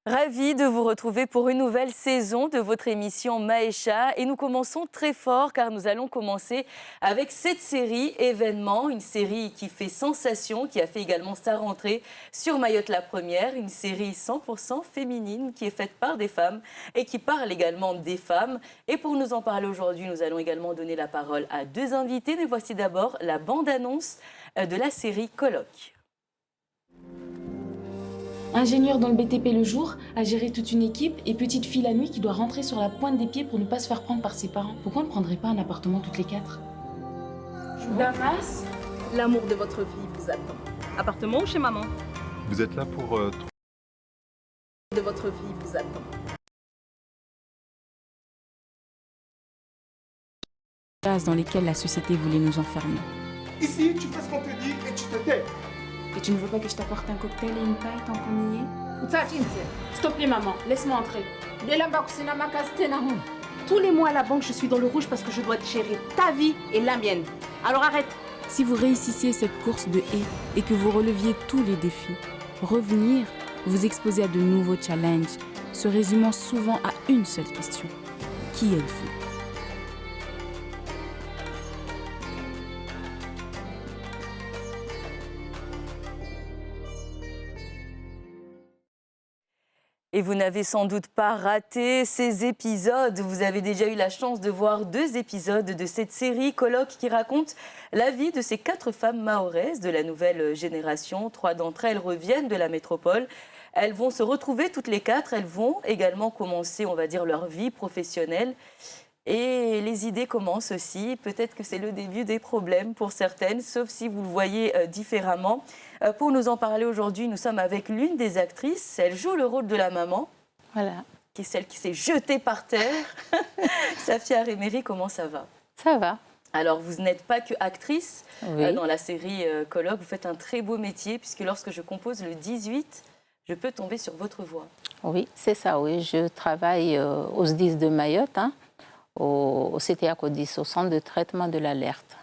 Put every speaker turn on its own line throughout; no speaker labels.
Ravie de vous retrouver pour une nouvelle saison de votre émission Maëcha. Et nous commençons très fort car nous allons commencer avec cette série événement, une série qui fait sensation, qui a fait également sa rentrée sur Mayotte la Première, une série 100% féminine qui est faite par des femmes et qui parle également des femmes. Et pour nous en parler aujourd'hui, nous allons également donner la parole à deux invités. Mais voici d'abord la bande-annonce de la série Colloque.
Ingénieur dans le BTP le jour, à gérer toute une équipe et petite fille la nuit qui doit rentrer sur la pointe des pieds pour ne pas se faire prendre par ses parents. Pourquoi on ne prendrait pas un appartement toutes les quatre?
Damas, l'amour de votre vie vous attend. Appartement ou chez maman?
Vous êtes là pour...
De votre vie vous attend.
Dans lesquelles la société voulait nous enfermer.
Ici, tu fais ce qu'on te dit et tu te tais.
Et tu ne veux pas que je t'apporte un cocktail et une paille tant qu'on y est? S'il te plaît maman, laisse-moi entrer.
Tous les mois à la banque, je suis dans le rouge parce que je dois gérer ta vie et la mienne. Alors arrête.
Si vous réussissiez cette course de haies et que vous releviez tous les défis, revenir, vous exposer à de nouveaux challenges, se résumant souvent à une seule question. Qui êtes-vous?
Et vous n'avez sans doute pas raté ces épisodes. Vous avez déjà eu la chance de voir 2 épisodes de cette série Colloque qui raconte la vie de ces 4 femmes mahoraises de la nouvelle génération. 3 d'entre elles reviennent de la métropole. Elles vont se retrouver toutes les 4. Elles vont également commencer, on va dire, leur vie professionnelle. Et les idées commencent aussi. Peut-être que c'est le début des problèmes pour certaines, sauf si vous le voyez différemment. Pour nous en parler aujourd'hui, nous sommes avec l'une des actrices. Elle joue le rôle de la maman.
Voilà.
Qui est celle qui s'est jetée par terre. Safia Réméry, comment ça va?
Ça va.
Alors, vous n'êtes pas que actrice
Oui.
dans la série Colloque. Vous faites un très beau métier, puisque lorsque je compose le 18, je peux tomber sur votre voix.
Oui, c'est ça, oui. Je travaille au SDIS de Mayotte, au CTA Codis, au centre de traitement de l'alerte,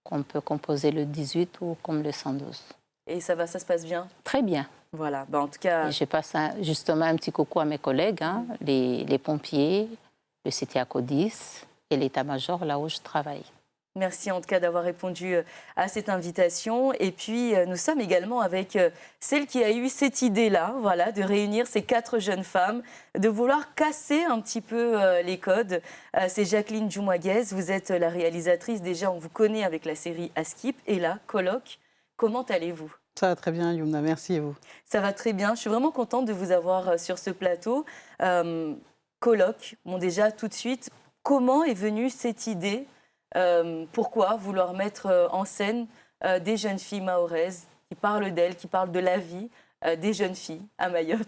qu'on peut composer le 18 ou comme le 112.
Et ça va, ça se passe bien?
Très bien.
Voilà, en tout cas...
Et je passe justement un petit coucou à mes collègues, les pompiers, le CTA Codis et l'état-major, là où je travaille.
Merci en tout cas d'avoir répondu à cette invitation. Et puis, nous sommes également avec celle qui a eu cette idée-là, voilà, de réunir ces 4 jeunes femmes, de vouloir casser un petit peu les codes. C'est Jacqueline Djoumaguez, vous êtes la réalisatrice. Déjà, on vous connaît avec la série Askip. Et là, Colloque, comment allez-vous?
Ça va très bien, Youmna, merci et vous? Ça
va très bien, je suis vraiment contente de vous avoir sur ce plateau. Colloque, bon déjà, tout de suite, comment est venue cette idée? Pourquoi vouloir mettre en scène des jeunes filles mahoraises qui parlent d'elles, qui parlent de la vie des jeunes filles à Mayotte?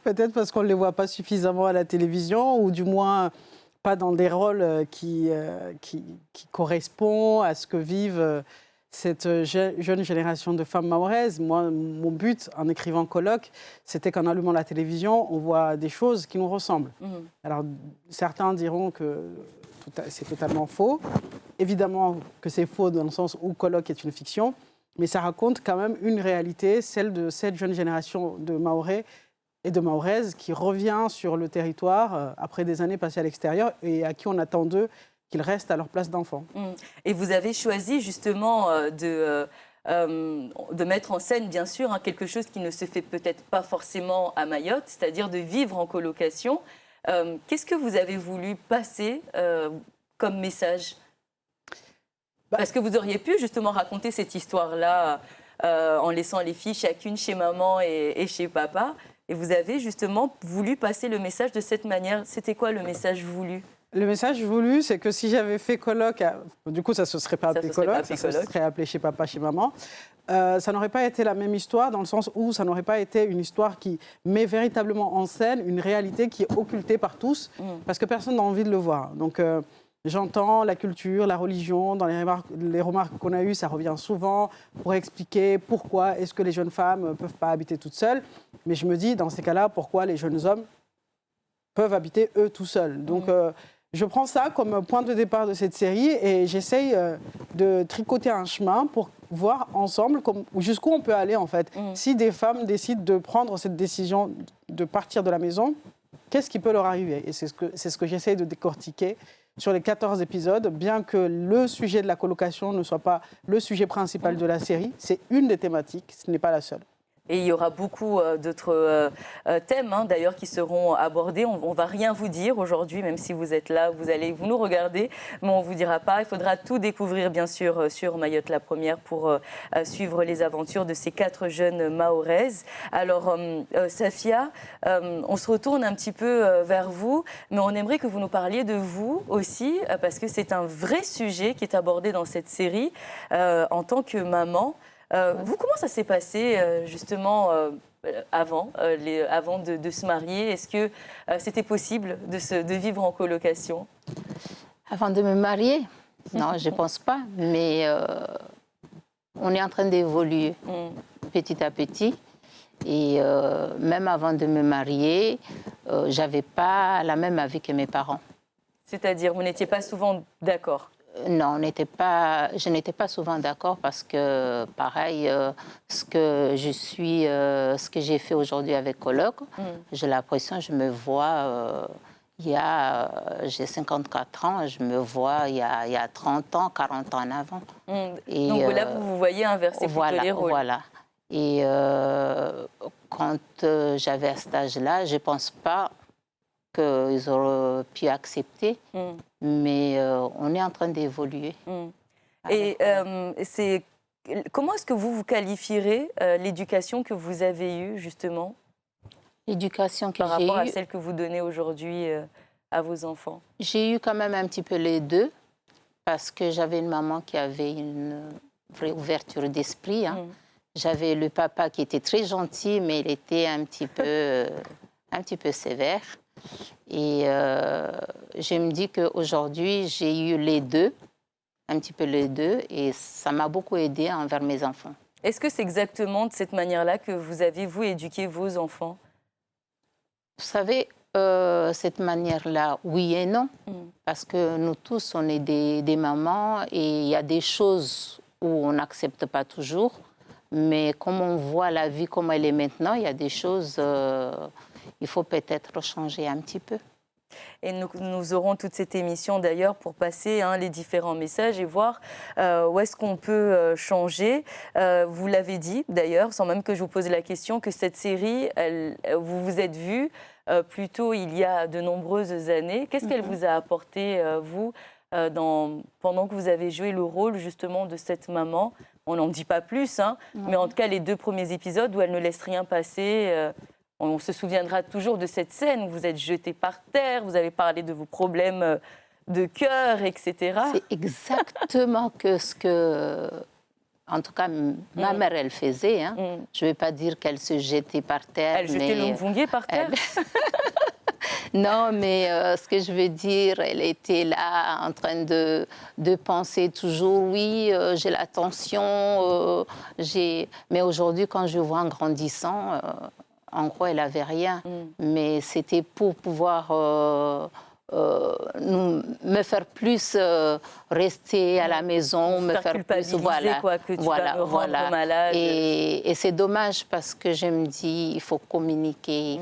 Peut-être parce qu'on ne les voit pas suffisamment à la télévision, ou du moins pas dans des rôles qui correspondent à ce que vivent cette jeune génération de femmes mahoraises. Moi, mon but en écrivant Colloque, c'était qu'en allumant la télévision, on voit des choses qui nous ressemblent. Alors, certains diront que c'est totalement faux. Évidemment que c'est faux dans le sens où Colloque est une fiction, mais ça raconte quand même une réalité, celle de cette jeune génération de Mahorais et de Mahoraises qui revient sur le territoire après des années passées à l'extérieur et à qui on attend d'eux qu'ils restent à leur place d'enfant.
Et vous avez choisi justement de mettre en scène, bien sûr, quelque chose qui ne se fait peut-être pas forcément à Mayotte, c'est-à-dire de vivre en colocation. Qu'est-ce que vous avez voulu passer comme message? Parce que vous auriez pu justement raconter cette histoire-là en laissant les filles chacune chez maman et chez papa. Et vous avez justement voulu passer le message de cette manière. C'était quoi le message voulu?
Le message voulu, c'est que si j'avais fait Colloque, du coup ça ne se serait pas appelé Colloque, ça se serait appelé chez papa, chez maman. Ça n'aurait pas été la même histoire dans le sens où ça n'aurait pas été une histoire qui met véritablement en scène une réalité qui est occultée par tous, parce que personne n'a envie de le voir. Donc j'entends la culture, la religion, dans les remarques qu'on a eues, ça revient souvent pour expliquer pourquoi est-ce que les jeunes femmes ne peuvent pas habiter toutes seules. Mais je me dis, dans ces cas-là, pourquoi les jeunes hommes peuvent habiter eux tout seuls. Donc je prends ça comme point de départ de cette série et j'essaye de tricoter un chemin pour voir ensemble jusqu'où on peut aller en fait. Si des femmes décident de prendre cette décision de partir de la maison, qu'est-ce qui peut leur arriver? Et c'est ce que j'essaye de décortiquer sur les 14 épisodes, bien que le sujet de la colocation ne soit pas le sujet principal de la série. C'est une des thématiques, ce n'est pas la seule.
Et il y aura beaucoup d'autres thèmes, d'ailleurs, qui seront abordés. On ne va rien vous dire aujourd'hui, même si vous êtes là, vous nous regardez, mais on ne vous dira pas. Il faudra tout découvrir, bien sûr, sur Mayotte la Première pour suivre les aventures de ces 4 jeunes Mahoraises. Alors, Safia, on se retourne un petit peu vers vous, mais on aimerait que vous nous parliez de vous aussi, parce que c'est un vrai sujet qui est abordé dans cette série en tant que maman. Vous, comment ça s'est passé justement avant de se marier? Est-ce que c'était possible de vivre en colocation?
Avant de me marier? Non, je ne pense pas. Mais on est en train d'évoluer petit à petit. Et même avant de me marier, je n'avais pas la même avis que mes parents.
C'est-à-dire, vous n'étiez pas souvent d'accord?
Non, je n'étais pas souvent d'accord parce que, pareil, ce que j'ai fait aujourd'hui avec Coloc, j'ai l'impression, je me vois, j'ai 54 ans, je me vois il y a 30 ans, 40 ans en avant.
Et, donc là, vous voyez inverser plutôt les rôles.
Voilà. Et quand j'avais à cet âge-là, je ne pense pas qu'ils auraient pu accepter, mais on est en train d'évoluer.
Et comment est-ce que vous qualifierez l'éducation que vous avez eue, justement?
L'éducation que j'ai eue...
Par rapport à celle que vous donnez aujourd'hui à vos enfants?
J'ai eu quand même un petit peu les deux, parce que j'avais une maman qui avait une vraie ouverture d'esprit. J'avais le papa qui était très gentil, mais il était un petit peu sévère. Et je me dis qu'aujourd'hui, j'ai eu les deux, un petit peu les deux, et ça m'a beaucoup aidé envers mes enfants.
Est-ce que c'est exactement de cette manière-là que vous avez, vous, éduqué vos enfants?
Vous savez, cette manière-là, oui et non, parce que nous tous, on est des mamans, et il y a des choses où on n'accepte pas toujours, mais comme on voit la vie comme elle est maintenant, il y a des choses... il faut peut-être changer un petit peu.
Et nous aurons toute cette émission d'ailleurs pour passer les différents messages et voir où est-ce qu'on peut changer. Vous l'avez dit d'ailleurs, sans même que je vous pose la question, que cette série, vous vous êtes vue plus tôt il y a de nombreuses années. Qu'est-ce qu'elle vous a apporté, vous, pendant que vous avez joué le rôle justement de cette maman? On n'en dit pas plus, mais en tout cas les 2 premiers épisodes où elle ne laisse rien passer... On se souviendra toujours de cette scène où vous êtes jeté par terre, vous avez parlé de vos problèmes de cœur, etc.
C'est exactement ce que, en tout cas, ma mère, elle faisait. Je ne vais pas dire qu'elle se jetait par terre.
Elle jetait Lomvungué par terre?
Non, mais ce que je veux dire, elle était là en train de penser toujours, oui, j'ai la tension, mais aujourd'hui, quand je vois en grandissant... En gros, elle n'avait rien, mais c'était pour pouvoir me faire plus rester à la maison, me faire plus...
Voilà, quoi, que tu vas me rendre malade.
Et c'est dommage parce que je me dis, il faut communiquer,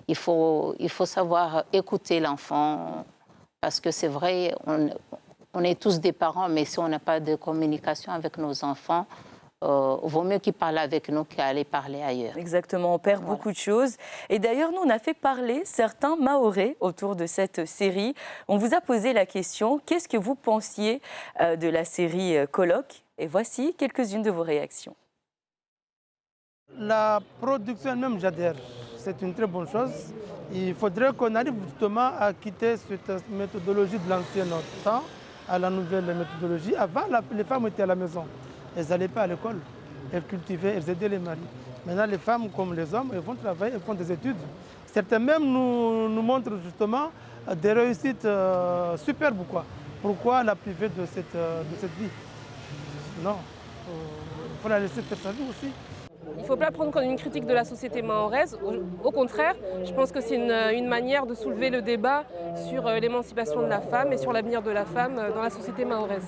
il faut savoir écouter l'enfant. Parce que c'est vrai, on est tous des parents, mais si on n'a pas de communication avec nos enfants, vaut mieux qu'ils parlent avec nous qu'aller parler ailleurs.
Exactement, on perd beaucoup de choses. Et d'ailleurs, nous, on a fait parler certains Mahorais autour de cette série. On vous a posé la question, qu'est-ce que vous pensiez de la série Coloc? Et voici quelques-unes de vos réactions.
La production elle-même, j'adhère. C'est une très bonne chose. Il faudrait qu'on arrive justement à quitter cette méthodologie de l'ancien temps à la nouvelle méthodologie. Avant, les femmes étaient à la maison. Elles n'allaient pas à l'école, elles cultivaient, elles aidaient les maris. Maintenant, les femmes comme les hommes, elles vont travailler, elles font des études. Certains même nous montrent justement des réussites superbes. Pourquoi la priver de cette vie? Non, il faut la laisser faire sa vie aussi.
Il ne faut pas la prendre comme une critique de la société mahoraise. Au contraire, je pense que c'est une manière de soulever le débat sur l'émancipation de la femme et sur l'avenir de la femme dans la société mahoraise.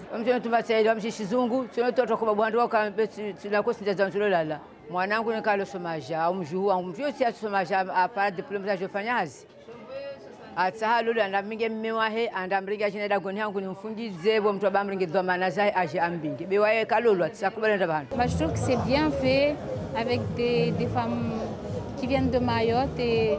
mwanangu nikalisoma ja umjuhu wangu mjuu si asoma ja apara diploma za jofanyazi atsaha lulu andaminge mmewahe andamriga chine dagoni yangu nimfundize bo mtu abamringe dhamana zae aje ambinge bewaye kalulu atsakubala ndabana.
Je trouve que c'est bien fait avec des femmes qui viennent de Mayotte et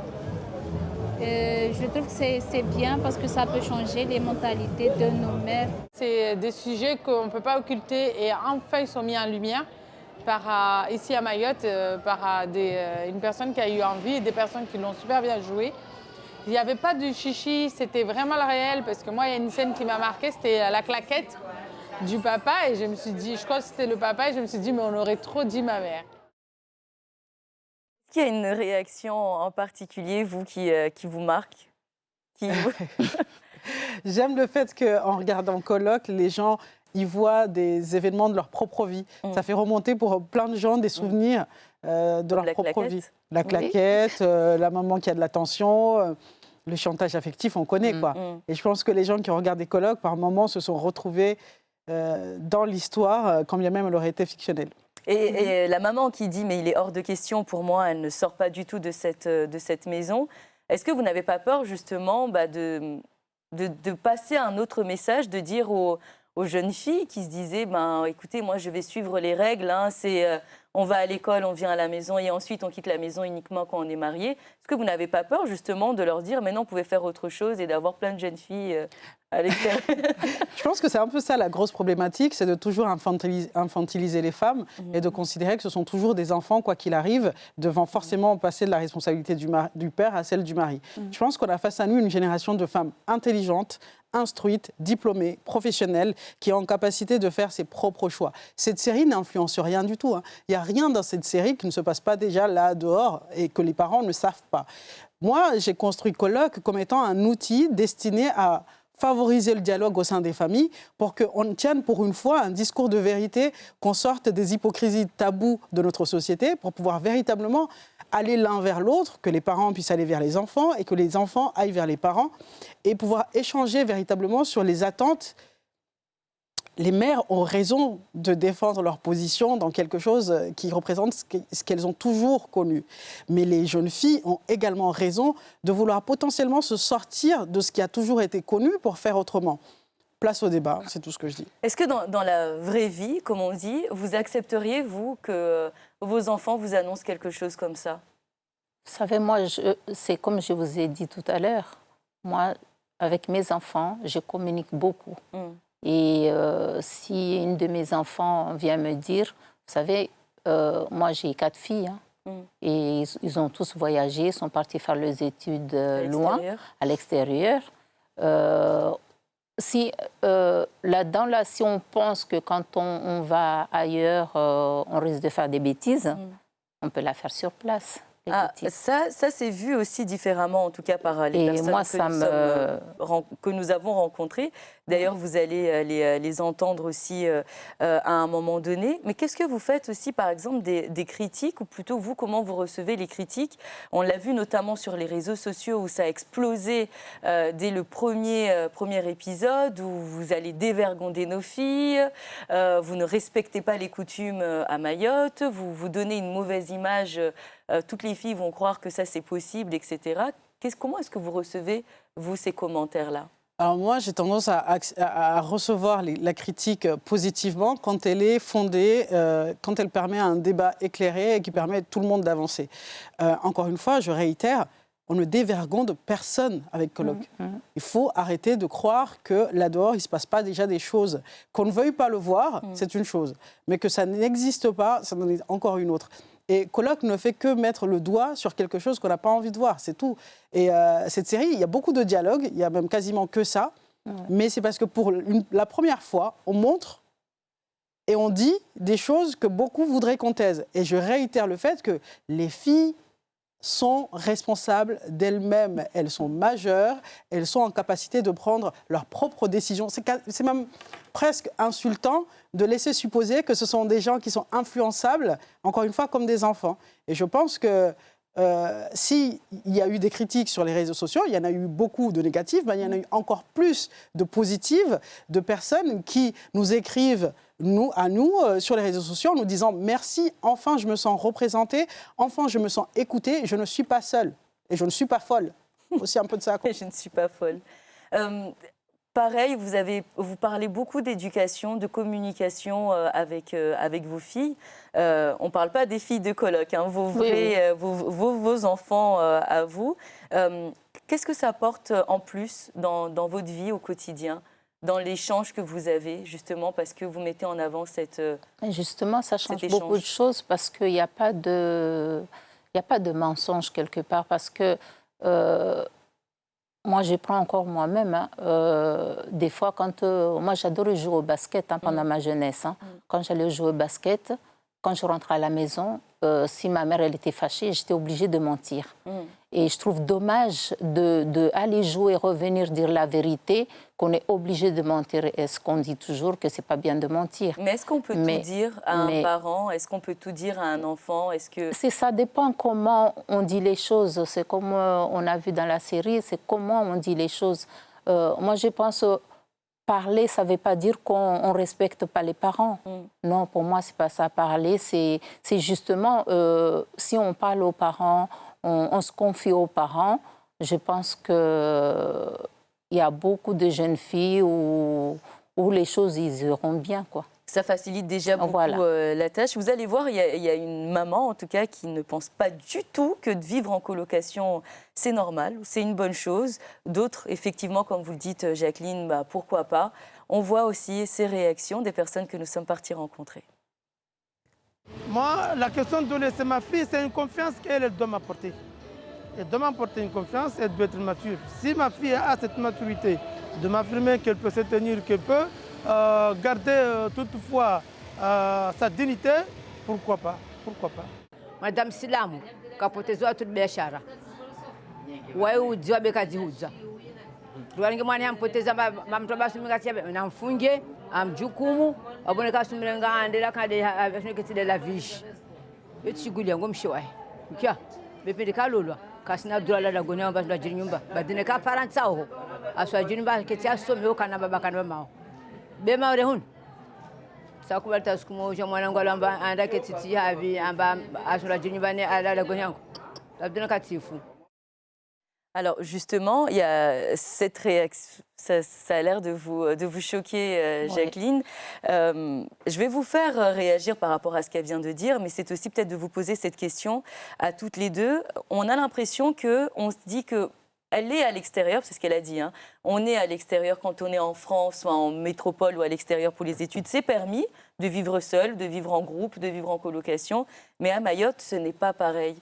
je trouve que c'est bien parce que ça peut changer les mentalités de nos mères.
C'est des sujets qu'on ne peut pas occulter et enfin ils sont mis en lumière par, ici à Mayotte par une personne qui a eu envie et des personnes qui l'ont super bien joué. Il n'y avait pas de chichi, c'était vraiment le réel parce que moi il y a une scène qui m'a marquée, c'était la claquette du papa et je me suis dit, je crois que c'était le papa et je me suis dit mais on aurait trop dit ma mère.
Est-ce qu'il y a une réaction en particulier, vous, qui vous marque
J'aime le fait qu'en regardant Colloque, les gens y voient des événements de leur propre vie. Ça fait remonter pour plein de gens des souvenirs de leur propre vie. La claquette, la maman qui a de l'attention, le chantage affectif, on connaît quoi. Et je pense que les gens qui ont regardé Colloque, par moments, se sont retrouvés dans l'histoire, quand bien même elle aurait été fictionnelle.
Et la maman qui dit « mais il est hors de question pour moi, elle ne sort pas du tout de cette maison », est-ce que vous n'avez pas peur justement de passer un autre message, de dire aux jeunes filles qui se disaient « écoutez, moi je vais suivre les règles, hein, on va à l'école, on vient à la maison et ensuite on quitte la maison uniquement quand on est marié ». Est-ce que vous n'avez pas peur justement de leur dire « mais non, vous pouvez faire autre chose » et d'avoir plein de jeunes filles à l'extérieur?
Je pense que c'est un peu ça la grosse problématique, c'est de toujours infantiliser les femmes et de considérer que ce sont toujours des enfants, quoi qu'il arrive, devant forcément passer de la responsabilité du père à celle du mari. Je pense qu'on a face à nous une génération de femmes intelligentes, instruites, diplômées, professionnelles, qui ont en capacité de faire ses propres choix. Cette série n'influence rien du tout. Il n'y a rien dans cette série qui ne se passe pas déjà là, dehors, et que les parents ne savent pas. Moi, j'ai construit Colloque comme étant un outil destiné à favoriser le dialogue au sein des familles pour qu'on tienne pour une fois un discours de vérité, qu'on sorte des hypocrisies tabous de notre société pour pouvoir véritablement aller l'un vers l'autre, que les parents puissent aller vers les enfants et que les enfants aillent vers les parents et pouvoir échanger véritablement sur les attentes. Les mères ont raison de défendre leur position dans quelque chose qui représente ce qu'elles ont toujours connu. Mais les jeunes filles ont également raison de vouloir potentiellement se sortir de ce qui a toujours été connu pour faire autrement. Place au débat, c'est tout ce que je dis.
Est-ce que dans la vraie vie, comme on dit, vous accepteriez, vous, que vos enfants vous annoncent quelque chose comme ça?
Vous savez, moi, c'est comme je vous ai dit tout à l'heure. Moi, avec mes enfants, je communique beaucoup. Et si une de mes enfants vient me dire, vous savez, moi j'ai 4 filles, et ils ont tous voyagé, sont partis faire leurs études loin, à l'extérieur. Si là-dedans, si on pense que quand on va ailleurs, on risque de faire des bêtises, on peut la faire sur place.
Ça c'est vu aussi différemment, en tout cas par les personnes que nous avons rencontrées. D'ailleurs, vous allez les entendre aussi à un moment donné. Mais qu'est-ce que vous faites aussi, par exemple, des critiques, ou plutôt vous, comment vous recevez les critiques? On l'a vu notamment sur les réseaux sociaux où ça a explosé dès le premier épisode, où vous allez dévergonder nos filles, vous ne respectez pas les coutumes à Mayotte, vous donnez une mauvaise image, toutes les filles vont croire que ça c'est possible, etc. Comment est-ce que vous recevez, vous, ces commentaires-là?
Alors moi, j'ai tendance à recevoir la critique positivement quand elle est fondée, quand elle permet un débat éclairé et qui permet à tout le monde d'avancer. Encore une fois, je réitère, on ne dévergonde personne avec Colloque. Il faut arrêter de croire que là-dehors, il ne se passe pas déjà des choses. Qu'on ne veuille pas le voir, c'est une chose. Mais que ça n'existe pas, ça en est encore une autre. Et Colloque ne fait que mettre le doigt sur quelque chose qu'on n'a pas envie de voir, c'est tout. Et cette série, il y a beaucoup de dialogues, il y a même quasiment que ça. Mais c'est parce que pour la première fois, on montre et on dit des choses que beaucoup voudraient qu'on taise. Et je réitère le fait que les filles sont responsables d'elles-mêmes. Elles sont majeures, elles sont en capacité de prendre leurs propres décisions. C'est même presque insultant de laisser supposer que ce sont des gens qui sont influençables, encore une fois, comme des enfants. Et je pense que s'il y a eu des critiques sur les réseaux sociaux, il y en a eu beaucoup de négatives, mais il y en a eu encore plus de positives, de personnes qui nous écrivent à nous sur les réseaux sociaux en nous disant « Merci, enfin je me sens représentée, enfin je me sens écoutée, je ne suis pas seule et je ne suis pas folle. » Aussi un peu de ça.
Je ne suis pas folle. Pareil, vous parlez beaucoup d'éducation, de communication avec vos filles. On ne parle pas des filles de coloc, hein, vos enfants à vous. Qu'est-ce que ça apporte en plus dans votre vie au quotidien, dans l'échange que vous avez, justement, parce que vous mettez en avant cette
Justement, ça change beaucoup de choses parce qu'il n'y a pas de mensonge quelque part. Parce que moi, je prends encore moi-même. Hein, des fois, quand moi, j'adorais jouer au basket pendant ma jeunesse. Hein. Quand j'allais jouer au basket, quand je rentrais à la maison, si ma mère elle était fâchée, j'étais obligée de mentir. Et je trouve dommage d'aller jouer et revenir dire la vérité, qu'on est obligé de mentir. Est-ce qu'on dit toujours que c'est pas bien de mentir?
Mais est-ce qu'on peut tout dire à un parent? Est-ce qu'on peut tout dire à un enfant?
Ça dépend comment on dit les choses. C'est comme on a vu dans la série, c'est comment on dit les choses. Moi, je pense... Parler, ça ne veut pas dire qu'on ne respecte pas les parents. Non, pour moi, ce n'est pas ça. Parler, c'est justement, si on parle aux parents, on se confie aux parents, je pense qu'il y a beaucoup de jeunes filles où les choses ils iront bien, quoi.
Ça facilite déjà beaucoup la tâche. Vous allez voir, il y a une maman, en tout cas, qui ne pense pas du tout que de vivre en colocation, c'est normal, c'est une bonne chose. D'autres, effectivement, comme vous le dites, Jacqueline, pourquoi pas. On voit aussi ces réactions des personnes que nous sommes partis rencontrer.
Moi, la question de laisser ma fille, c'est une confiance qu'elle doit m'apporter. Elle doit m'apporter une confiance, elle doit être mature. Si ma fille a cette maturité de m'affirmer qu'elle peut se tenir, qu'elle peut garder toutefois sa dignité, pourquoi pas? Pourquoi pas?
Madame Silamu, kapotezwa toute biashara. Wewe ujua beka jihuza. Tuwaringe mwani ampoteza mamto basi mingati na mfunge amjukumu aboneka sumirenga andela kade afnikitide la vishi. Yetshiguli yango mshiwaye. Kya bepende kalolwa kasina dola la gonya basi la jinyumba badine ka parantsa ho. Aswa jinyumba ketia somme kana baba kana mama. Bema rehun. Sakubalta skumo je mwanangu alamba andake titi habi amba asura jinyumba ne ala la gonya. Labdina katifu.
Alors justement, il y a cette réaction, ça a l'air de vous choquer, Jacqueline. Je vais vous faire réagir par rapport à ce qu'elle vient de dire, mais c'est aussi peut-être de vous poser cette question à toutes les deux. On a l'impression qu'on se dit qu'elle est à l'extérieur, c'est ce qu'elle a dit, hein. On est à l'extérieur quand on est en France, soit en métropole ou à l'extérieur pour les études. C'est permis de vivre seul, de vivre en groupe, de vivre en colocation, mais à Mayotte, ce n'est pas pareil.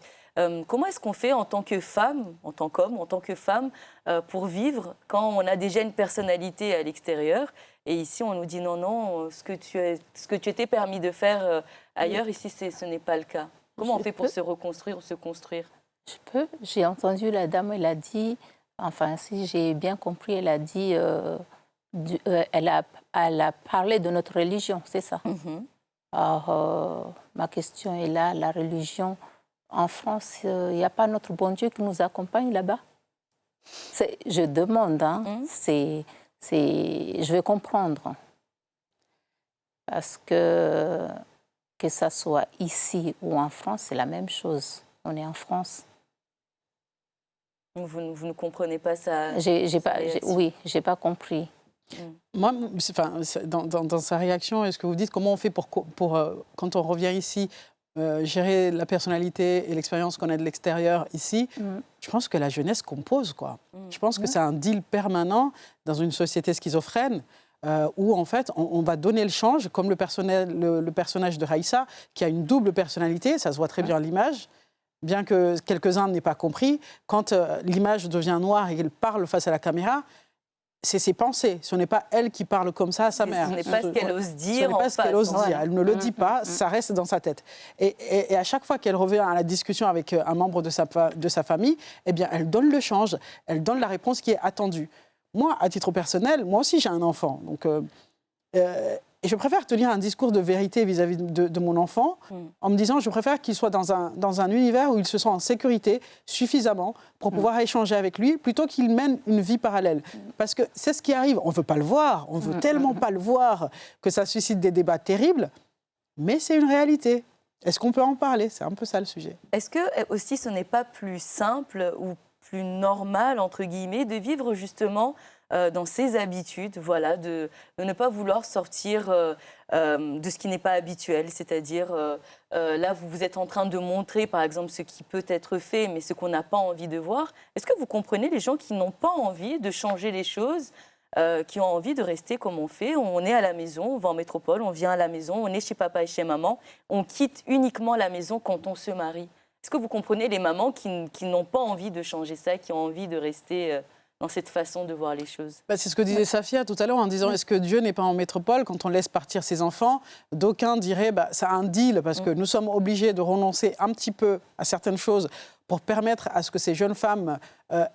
Comment est-ce qu'on fait en tant que femme, en tant qu'homme, en tant que femme, pour vivre quand on a déjà une personnalité à l'extérieur et ici on nous dit non, ce que tu étais permis de faire ailleurs, ici ce n'est pas le cas. Comment on fait pour se reconstruire ou se construire?
J'ai entendu la dame, elle a dit, enfin si j'ai bien compris, elle a dit, elle a parlé de notre religion, c'est ça. Alors ma question est là, la religion... En France, il n'y a pas notre bon Dieu qui nous accompagne là-bas. Je demande, hein, je veux comprendre. Parce que ça soit ici ou en France, c'est la même chose. On est en France.
Vous ne comprenez pas ça?
Oui, je n'ai pas compris.
Moi, dans sa réaction, est-ce que vous dites comment on fait pour quand on revient ici, gérer la personnalité et l'expérience qu'on a de l'extérieur ici, je pense que la jeunesse compose, quoi. Je pense que c'est un deal permanent dans une société schizophrène où, en fait, on va donner le change, comme le personnage de Raïssa, qui a une double personnalité, ça se voit très bien à l'image, bien que quelques-uns n'aient pas compris. Quand l'image devient noire et qu'elle parle face à la caméra, c'est ses pensées. Ce n'est pas elle qui parle comme ça à sa mère.
Ce n'est pas ce qu'elle ose dire.
Ce n'est pas ce qu'elle ose dire. Elle ne le dit pas, ça reste dans sa tête. Et à chaque fois qu'elle revient à la discussion avec un membre de sa famille, eh bien, elle donne le change, elle donne la réponse qui est attendue. Moi, à titre personnel, moi aussi j'ai un enfant. Donc, Et je préfère tenir un discours de vérité vis-à-vis de mon enfant en me disant je préfère qu'il soit dans un univers où il se sent en sécurité suffisamment pour pouvoir échanger avec lui plutôt qu'il mène une vie parallèle. Parce que c'est ce qui arrive. On ne veut pas le voir. On ne veut tellement pas le voir que ça suscite des débats terribles. Mais c'est une réalité. Est-ce qu'on peut en parler? C'est un peu ça le sujet.
Est-ce que aussi ce n'est pas plus simple ou plus normal, entre guillemets, de vivre justement dans ses habitudes, voilà, de ne pas vouloir sortir de ce qui n'est pas habituel, c'est-à-dire là vous êtes en train de montrer par exemple ce qui peut être fait mais ce qu'on n'a pas envie de voir. Est-ce que vous comprenez les gens qui n'ont pas envie de changer les choses, qui ont envie de rester comme on fait? On est à la maison, on va en métropole, on vient à la maison, on est chez papa et chez maman, on quitte uniquement la maison quand on se marie. Est-ce que vous comprenez les mamans qui n'ont pas envie de changer ça, qui ont envie de rester dans cette façon de voir les choses?
C'est ce que disait Safia tout à l'heure en disant est-ce que Dieu n'est pas en métropole quand on laisse partir ses enfants? D'aucuns diraient c'est un deal parce que nous sommes obligés de renoncer un petit peu à certaines choses pour permettre à ce que ces jeunes femmes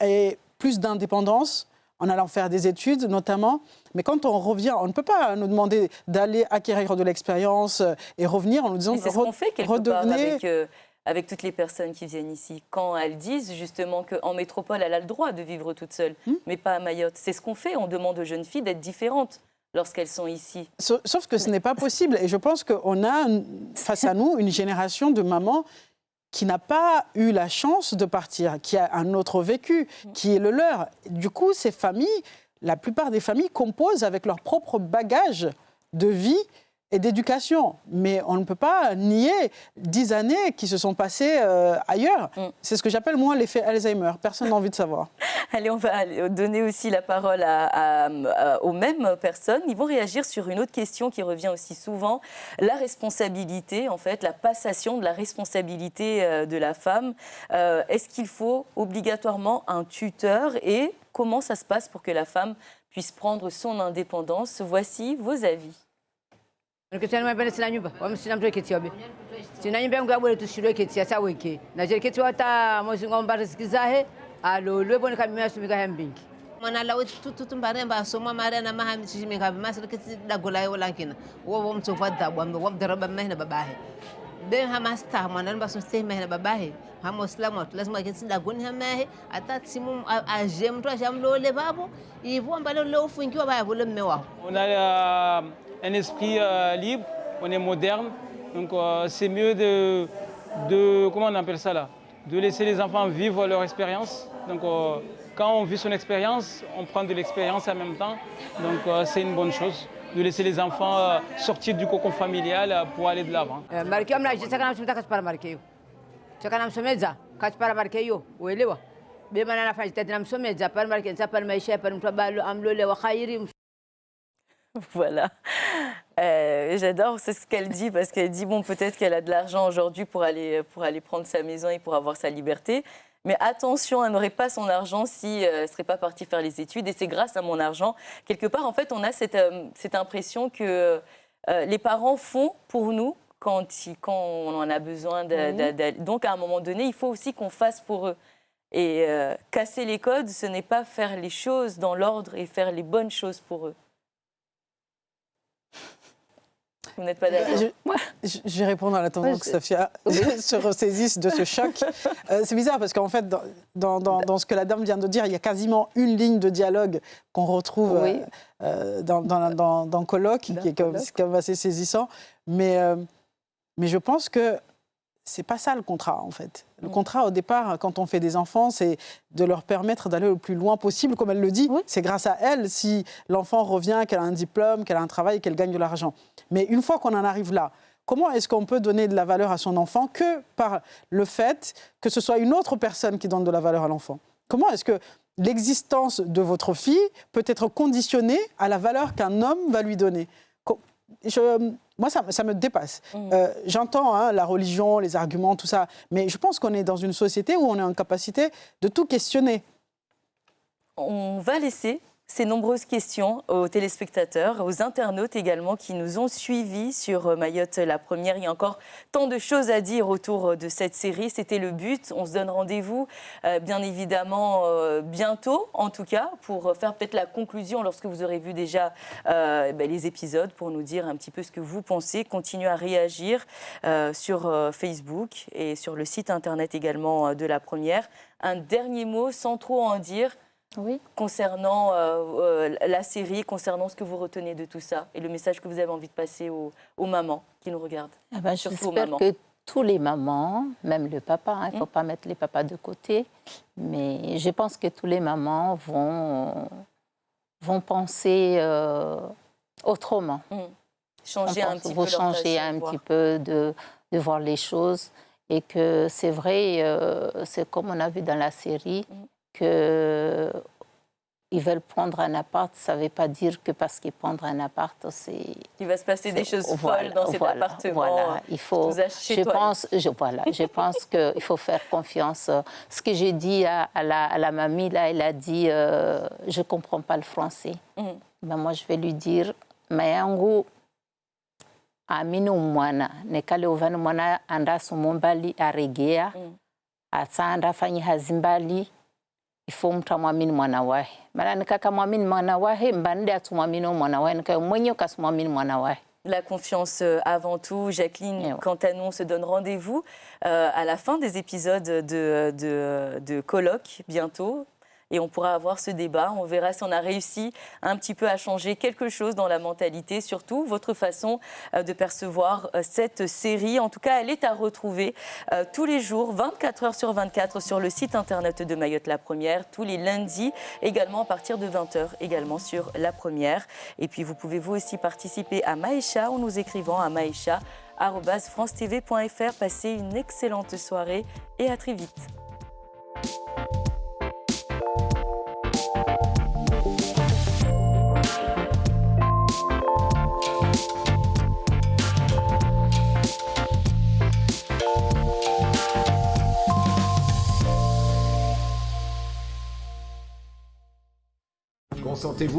aient plus d'indépendance en allant faire des études notamment. Mais quand on revient, on ne peut pas nous demander d'aller acquérir de l'expérience et revenir en nous disant
c'est ce qu'on fait quelque part avec toutes les personnes qui viennent ici, quand elles disent justement qu'en métropole, elle a le droit de vivre toute seule, mais pas à Mayotte. C'est ce qu'on fait, on demande aux jeunes filles d'être différentes lorsqu'elles sont ici.
Sauf que ce n'est pas possible. Et je pense qu'on a face à nous une génération de mamans qui n'a pas eu la chance de partir, qui a un autre vécu, qui est le leur. Du coup, ces familles, la plupart des familles composent avec leur propre bagage de vie et d'éducation. Mais on ne peut pas nier 10 années qui se sont passées ailleurs. C'est ce que j'appelle, moi, l'effet Alzheimer. Personne n'a envie de savoir.
Allez, on va donner aussi la parole aux mêmes personnes. Ils vont réagir sur une autre question qui revient aussi souvent. La responsabilité, en fait, la passation de la responsabilité de la femme. Est-ce qu'il faut obligatoirement un tuteur? Et comment ça se passe pour que la femme puisse prendre son indépendance? Voici vos avis.
Mwana tutu mbaremba asoma marena mahami chijimi ngabe masir kiti dagola yo lankina wo mtu fadda bambe wo daraba mahna babahe be ha masta mwana ba so stay mahna babahe ha muslimu lazima kiti dagoni ha mahe atatimu aje mtu ajamlole babo ivo mbale le ufungiwa ba vole mewa.
On a un esprit libre, on est moderne, donc c'est mieux de comment on appelle ça là, de laisser les enfants vivre leur expérience. Donc quand on vit son expérience, on prend de l'expérience en même temps. Donc c'est une bonne chose de laisser les enfants sortir du cocon familial pour aller de l'avant.
Voilà. J'adore ce qu'elle dit parce qu'elle dit bon, peut-être qu'elle a de l'argent aujourd'hui pour aller prendre sa maison et pour avoir sa liberté. Mais attention, elle n'aurait pas son argent si elle ne serait pas partie faire les études. Et c'est grâce à mon argent. Quelque part, en fait, on a cette impression que les parents font pour nous quand on en a besoin. Donc, à un moment donné, il faut aussi qu'on fasse pour eux. Et casser les codes, ce n'est pas faire les choses dans l'ordre et faire les bonnes choses pour eux. Vous n'êtes pas d'accord?
Je vais répondre à la tendance que Safia se ressaisisse de ce choc. C'est bizarre parce qu'en fait, dans ce que la dame vient de dire, il y a quasiment une ligne de dialogue qu'on retrouve dans Colloque, qui est quand même assez saisissant. Mais je pense que c'est pas ça le contrat, en fait. Le contrat, au départ, quand on fait des enfants, c'est de leur permettre d'aller le plus loin possible. Comme elle le dit, c'est grâce à elle si l'enfant revient, qu'elle a un diplôme, qu'elle a un travail, qu'elle gagne de l'argent. Mais une fois qu'on en arrive là, comment est-ce qu'on peut donner de la valeur à son enfant que par le fait que ce soit une autre personne qui donne de la valeur à l'enfant? Comment est-ce que l'existence de votre fille peut être conditionnée à la valeur qu'un homme va lui donner? Moi, ça me dépasse. J'entends la religion, les arguments, tout ça, mais je pense qu'on est dans une société où on est en capacité de tout questionner.
On va laisser ces nombreuses questions aux téléspectateurs, aux internautes également qui nous ont suivis sur Mayotte la première. Il y a encore tant de choses à dire autour de cette série. C'était le but. On se donne rendez-vous bien évidemment bientôt, en tout cas, pour faire peut-être la conclusion lorsque vous aurez vu déjà les épisodes, pour nous dire un petit peu ce que vous pensez. Continuez à réagir sur Facebook et sur le site internet également de la première. Un dernier mot, sans trop en dire, concernant la série, concernant ce que vous retenez de tout ça et le message que vous avez envie de passer aux mamans qui nous regardent.
J'espère que tous les mamans, même le papa, il ne faut pas mettre les papas de côté, mais je pense que tous les mamans vont penser autrement.
Changer un petit peu
vous changer un petit peu de voir les choses. Et que c'est vrai, c'est comme on a vu dans la série, qu'ils veulent prendre un appart, ça ne veut pas dire que parce qu'ils prennent un appart, c'est...
Il va se passer des choses folles dans cet appartement.
Voilà, il faut... Je pense qu'il faut faire confiance. Ce que j'ai dit à la mamie, là, elle a dit, je ne comprends pas le français. Ben, moi, je vais lui dire, Mayangu, aminu mwana nekale uvani mwana anda sumombali aregea atanda fanyi hazimbali ifo mtu amwamini mwana wahe mara nikaka mwamini mwana wahe mbande atumwamini mwana wahe nika mwenye kasumwamini mwana wahe.
La confiance avant tout. Jacqueline, quant à nous, on se donne rendez-vous à la fin des épisodes de Colloque bientôt. Et on pourra avoir ce débat. On verra si on a réussi un petit peu à changer quelque chose dans la mentalité, surtout votre façon de percevoir cette série. En tout cas, elle est à retrouver tous les jours, 24 heures sur 24, sur le site internet de Mayotte la Première, tous les lundis, également à partir de 20h, également sur la Première. Et puis, vous pouvez vous aussi participer à Maïcha en nous écrivant à maïcha@francetv.fr. Passez une excellente soirée et à très vite.
Consentez-vous